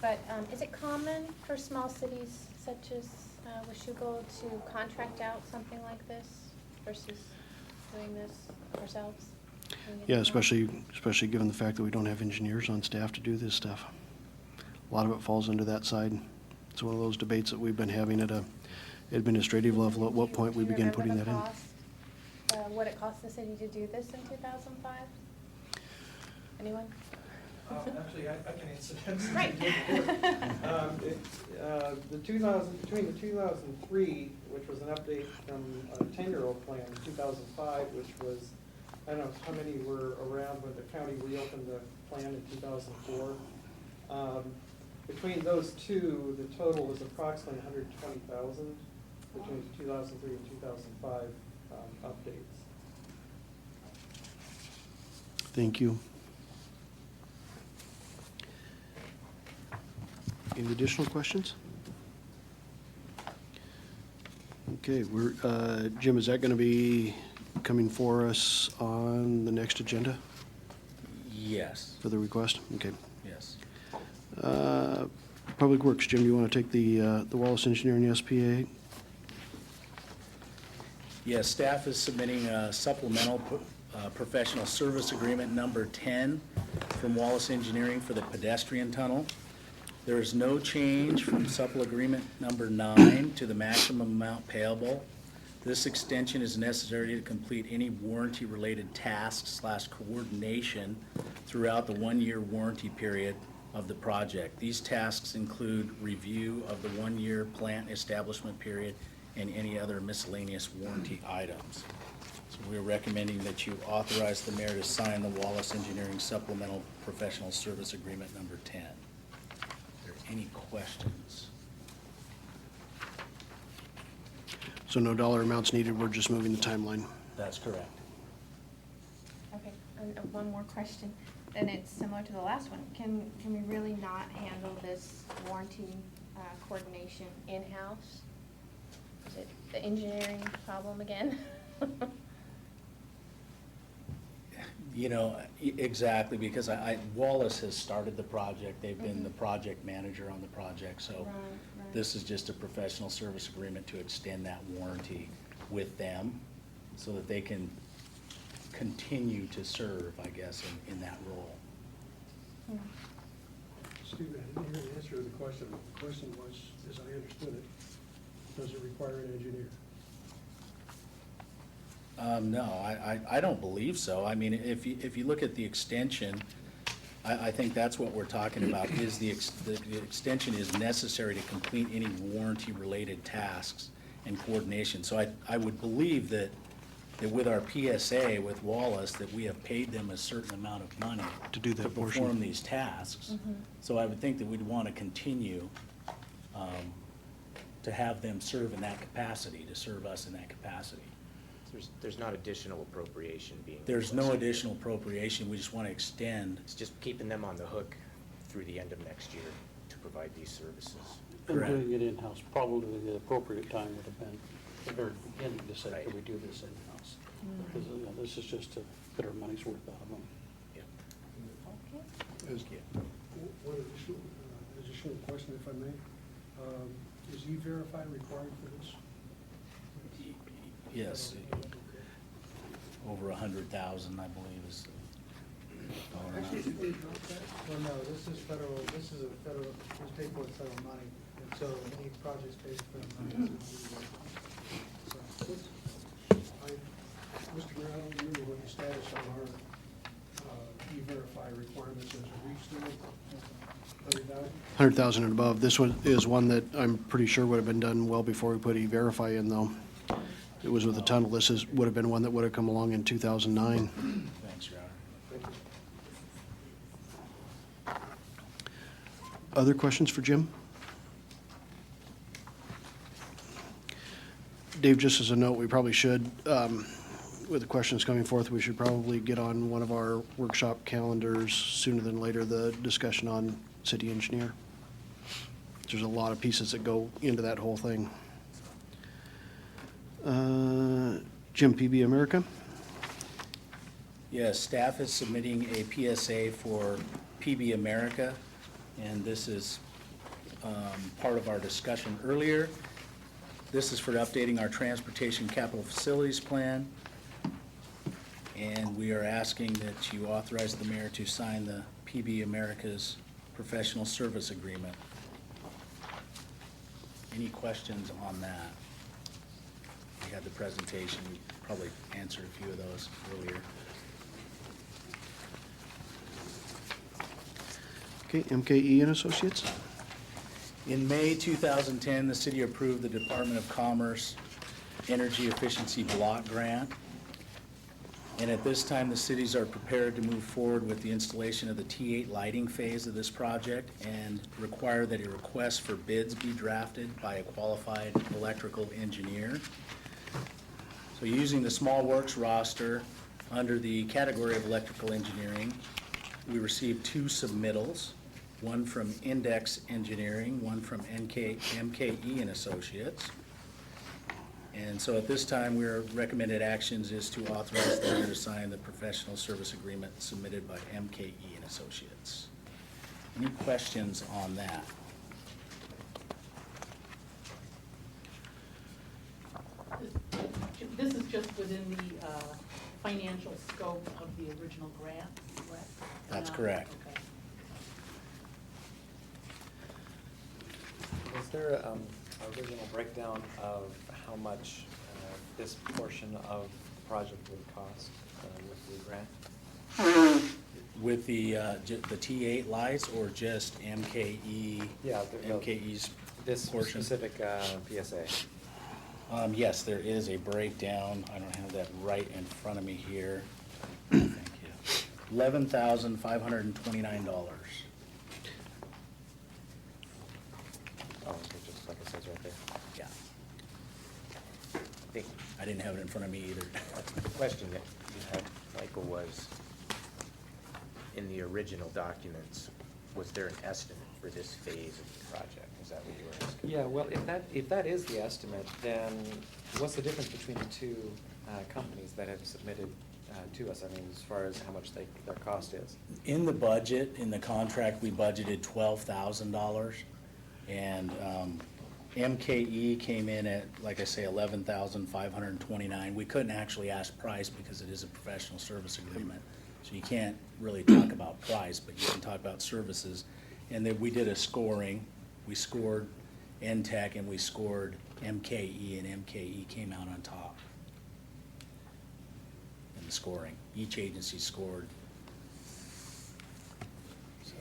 but is it common for small cities such as Washougal to contract out something like this versus doing this ourselves? Yeah, especially given the fact that we don't have engineers on staff to do this stuff. A lot of it falls into that side. It's one of those debates that we've been having at a administrative level, at what point we begin putting that in. What it cost the city to do this in 2005? Anyone? Actually, I can answer that. Right. Between the 2003, which was an update from a 10-year-old plan, and 2005, which was, I don't know how many were around when the county reopened the plan in 2004. Between those two, the total was approximately 120,000 between 2003 and 2005 updates. Thank you. Any additional questions? Okay, Jim, is that going to be coming for us on the next agenda Yes, for the request? Okay. yes. Public Works, Jim, do you want to take the Wallace Engineering SPA? Yes, staff is submitting a supplemental professional service agreement number 10 from Wallace Engineering for the pedestrian tunnel. There is no change from supplemental agreement number 9 to the maximum amount payable. This extension is necessary to complete any warranty-related tasks / coordination throughout the one-year warranty period of the project. These tasks include review of the one-year plant establishment period and any other miscellaneous warranty items. So we're recommending that you authorize the mayor to sign the Wallace Engineering Supplemental Professional Service Agreement number 10. Are there any questions? So no dollar amounts needed, we're just moving the timeline. That's correct. Okay, and one more question. Then it's similar to the last one. Can we really not handle this warranty coordination in-house? Is it the engineering problem again? You know, exactly, because Wallace has started the project. They've been the project manager on the project, so Right, right. this is just a professional service agreement to extend that warranty with them so that they can continue to serve, I guess, in that role. Hmm. Steve, I didn't hear the answer to the question. The question was, as I understood it, does it require an engineer? No, I don't believe so. I mean, if you look at the extension, I think that's what we're talking about, is the extension is necessary to complete any warranty-related tasks and coordination. So I would believe that with our PSA with Wallace, that we have paid them a certain amount of money To do that to portion. perform these tasks. So I would think that we'd want to continue to have them serve in that capacity, to serve us in that capacity. There's not additional appropriation being. There's no requested. additional appropriation, we just want to extend. It's just keeping them on the hook through the end of next year to provide these services. And Correct. doing it in-house, probably the appropriate time would have been the very beginning to say, Right. could we do this in-house? Because this is just to get our money's worth out of them. Yep. Okay. As one additional question, if I may. Is E-Verify required for this? Yes, over 100,000, I believe, is the dollar amount. Actually, did we drop that? Well, no, this is federal, this is paid for with federal money, and so any projects paid for federal money. So, Mr. Mayor, I don't remember what the status of our E-Verify requirements is. Are we still 100,000? 100,000 and above. This one is one that I'm pretty sure would have been done well before we put E-Verify in, though. It was with the tunnel. This would have been one that would have come along in 2009. Thanks, Your Honor. Other questions for Jim? Dave, just as a note, we probably should, with the questions coming forth, we should probably get on one of our workshop calendars sooner than later, the discussion on city engineer. There's a lot of pieces that go into that whole thing. Jim, PB America? Yes, staff is submitting a PSA for PB America, and this is part of our discussion earlier. This is for updating our transportation capital facilities plan. And we are asking that you authorize the mayor to sign the PB America's professional service agreement. Any questions on that? We had the presentation, we probably answered a few of those earlier. Okay, MKE and Associates? In May 2010, the city approved the Department of Commerce Energy Efficiency Block Grant. And at this time, the cities are prepared to move forward with the installation of the T8 lighting phase of this project and require that a request for bids be drafted by a qualified electrical engineer. So using the Small Works roster under the category of electrical engineering, we received 2 submittals, one from Index Engineering, one from MKE and Associates. And so at this time, our recommended actions is to authorize the mayor to sign the professional service agreement submitted by MKE and Associates. Any questions on that? This is just within the financial scope of the original grant, correct? That's correct. Okay. Was there an original breakdown of how much this portion of the project would cost with the grant? With the T8 lights or just MKE? Yeah, MKE's this portion? specific PSA. Yes, there is a breakdown. I don't have that right in front of me here. Thank you. $11,529. Oh, okay, just like it says right there. Yeah, I think I didn't have it in front of me either. the question that you had, Michael, was, in the original documents, was there an estimate for this phase of the project? Is that what you were asking? Yeah, well, if that is the estimate, then what's the difference between the two companies that have submitted to us? I mean, as far as how much their cost is? In the budget, in the contract, we budgeted $12,000. And MKE came in at, like I say, $11,529. We couldn't actually ask price because it is a professional service agreement. So you can't really talk about price, but you can talk about services. And then we did a scoring. We scored NTEC and we scored MKE, and MKE came out on top in the scoring. Each agency scored. So,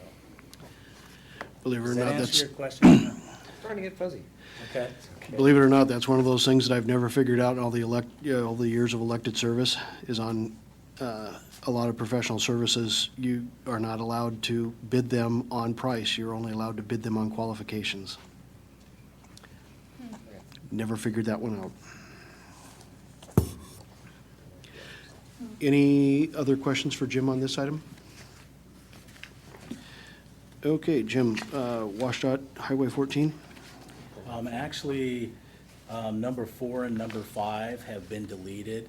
Believe it or does that not, answer that's, your question? Starting to get fuzzy. Okay. believe it or not, that's one of those things that I've never figured out in all the all the years of elected service, is on a lot of professional services, you are not allowed to bid them on price. You're only allowed to bid them on qualifications. Never figured that one out. Any other questions for Jim on this item? Okay, Jim, WashDOT Highway 14? Actually, number 4 and number 5 have been deleted.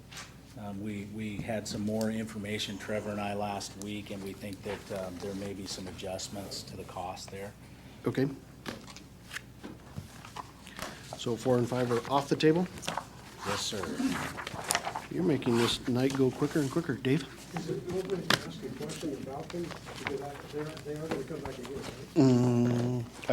We had some more information, Trevor and I, last week, and we think that there may be some adjustments to the cost there. Okay. So 4 and 5 are off the table? Yes, sir. You're making this night go quicker and quicker, Dave. Is it open to ask a question about them? Because they are gonna come back again, right?